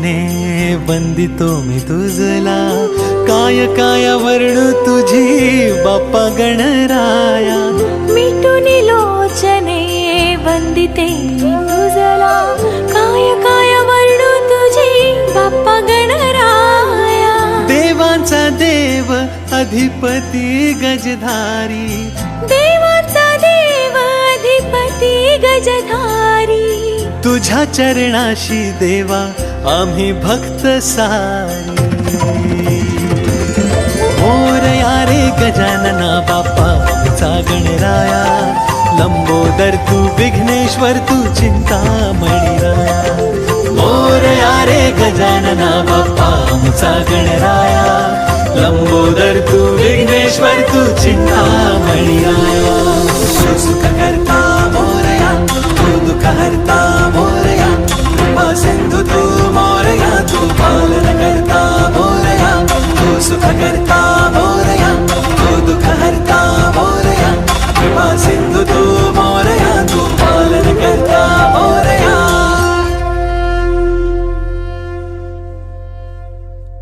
लोचने वंदितो मी तुझला, काय काय वर्णू तुझी बाप्पा गणराया. मिटूनी लोचने वंदिते मी तुझला, काय काय वर्णू तुझी बाप्पा गणराया. देवांचा देव अधिपती गजधारी, देवाचा देव अधिपती गजधारी. तुझ्या चरणाशी देवा आम्ही भक्त सारी. मोरया रे गजानना बाप्पा आमचा गणराया, लंबोदर तू विघ्नेश्वर तू चिंतामणी राया. मोरया रे गजानना बाप्पा आमचा गणराया, लंबोदर तू विघ्नेश्वर तू चिंतामणी राया.